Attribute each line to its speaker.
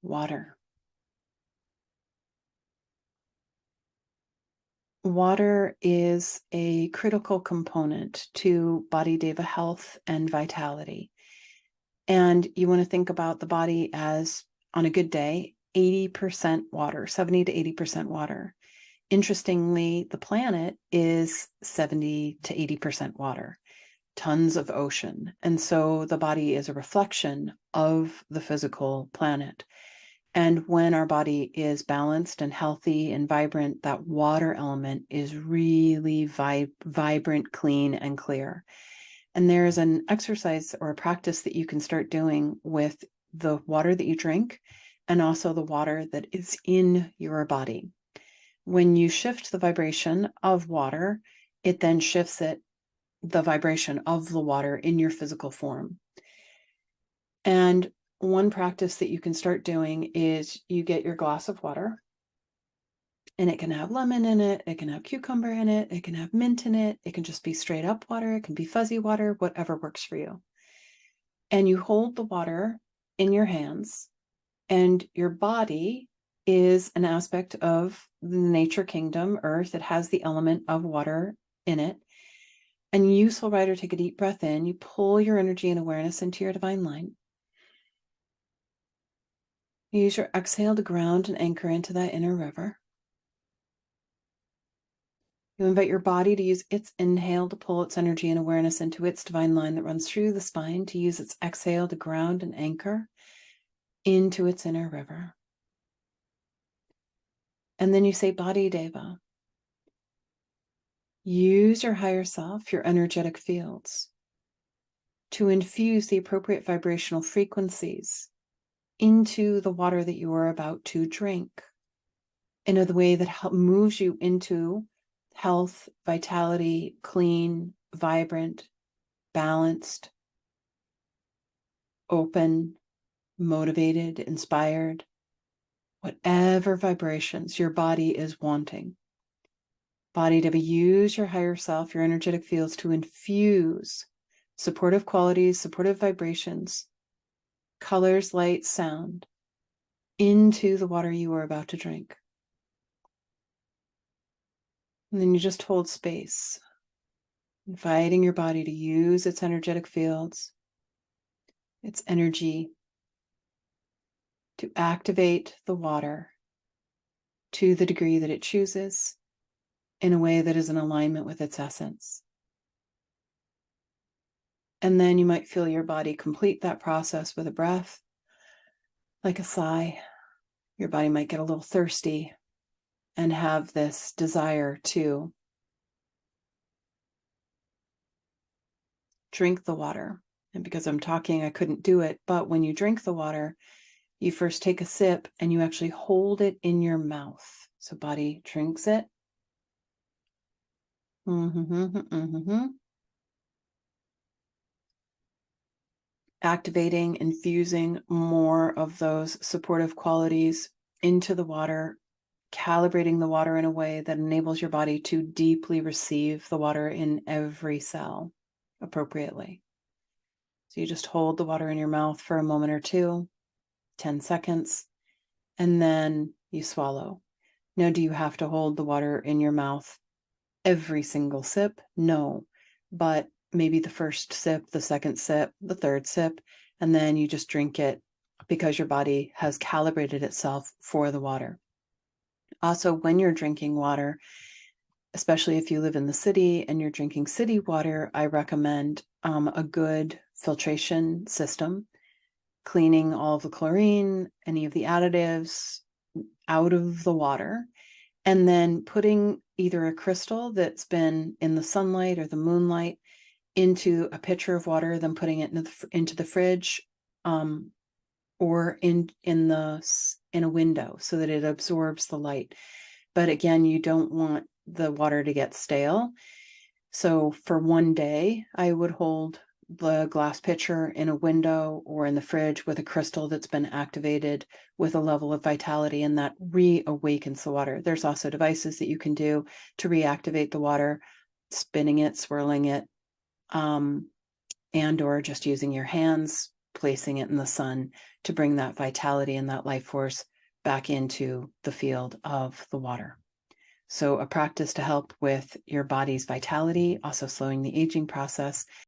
Speaker 1: Water. Water is a critical component to body deva health and vitality. And you want to think about the body as, on a good day, 80% water, 70 to 80% water. Interestingly, the planet is 70 to 80% water, tons of ocean. And so the body is a reflection of the physical planet. And when our body is balanced and healthy and vibrant, that water element is really vibrant, clean, and clear. And there's an exercise or a practice that you can start doing with the water that you drink and also the water that is in your body. When you shift the vibration of water, it then shifts the vibration of the water in your physical form. And one practice that you can start doing is you get your glass of water, and it can have lemon in it, it can have cucumber in it, it can have mint in it, it can just be straight up water, it can be fuzzy water, whatever works for you. And you hold the water in your hands, and your body is an aspect of the nature kingdom, earth. It has the element of water in it. And you, soul rider, take a deep breath in, you pull your energy and awareness into your divine line. Use your exhale to ground and anchor into that inner river. You invite your body to use its inhale to pull its energy and awareness into its divine line that runs through the spine, to use its exhale to ground and anchor into its inner river. And then you say, Body Deva. Use your higher self, your energetic fields, to infuse the appropriate vibrational frequencies into the water that you are about to drink in a way that moves you into health, vitality, clean, vibrant, balanced, open, motivated, inspired, whatever vibrations your body is wanting. Body Deva, use your higher self, your energetic fields, to infuse supportive qualities, supportive vibrations, colors, light, sound into the water you are about to drink. And then you just hold space, inviting your body to use its energetic fields, its energy, to activate the water to the degree that it chooses in a way that is in alignment with its essence. And then you might feel your body complete that process with a breath, like a sigh. Your body might get a little thirsty and have this desire to drink the water. And because I'm talking, I couldn't do it. But when you drink the water, you first take a sip and you actually hold it in your mouth. So body drinks it. Activating, infusing more of those supportive qualities into the water, calibrating the water in a way that enables your body to deeply receive the water in every cell appropriately. So you just hold the water in your mouth for a moment or two, 10 seconds, and then you swallow. Now, do you have to hold the water in your mouth every single sip? No, but maybe the first sip, the second sip, the third sip, and then you just drink it because your body has calibrated itself for the water. Also, when you're drinking water, especially if you live in the city and you're drinking city water, I recommend a good filtration system, cleaning all of the chlorine, any of the additives out of the water, and then putting either a crystal that's been in the sunlight or the moonlight into a pitcher of water, then putting it into the fridge, or in a window so that it absorbs the light. But again, you don't want the water to get stale. So for one day, I would hold the glass pitcher in a window or in the fridge with a crystal that's been activated with a level of vitality, and that reawakens the water. There's also devices that you can do to reactivate the water, spinning it, swirling it, and or just using your hands placing it in the sun to bring that vitality and that life force back into the field of the water. So a practice to help with your body's vitality, also slowing the aging process,